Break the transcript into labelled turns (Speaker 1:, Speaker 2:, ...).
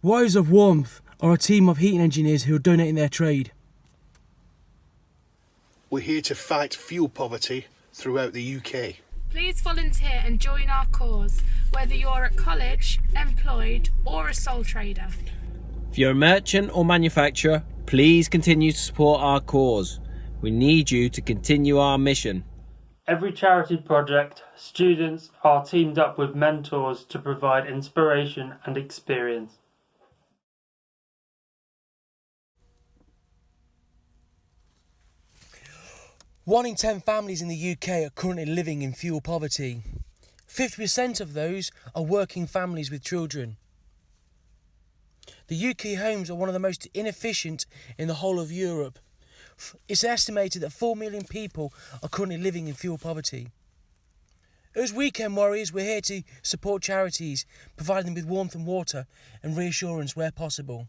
Speaker 1: Warriors of Warmth are a team of heating engineers who are donating their trade.
Speaker 2: We're here to fight fuel poverty throughout the UK.
Speaker 3: Please volunteer and join our cause, whether you're at college, employed or a sole trader.
Speaker 4: If you're a merchant or manufacturer, please continue to support our cause. We need you to continue our mission.
Speaker 5: Every charity project, students are teamed up with mentors to provide inspiration and experience.
Speaker 1: One in 10 families in the UK are currently living in fuel poverty. 50% of those are working families with children. The UK homes are one of the most inefficient in the whole of Europe. It's estimated that 4 million people are currently living in fuel poverty. As Weekend Warriors, we're here to support charities, providing them with warmth and water and reassurance where possible.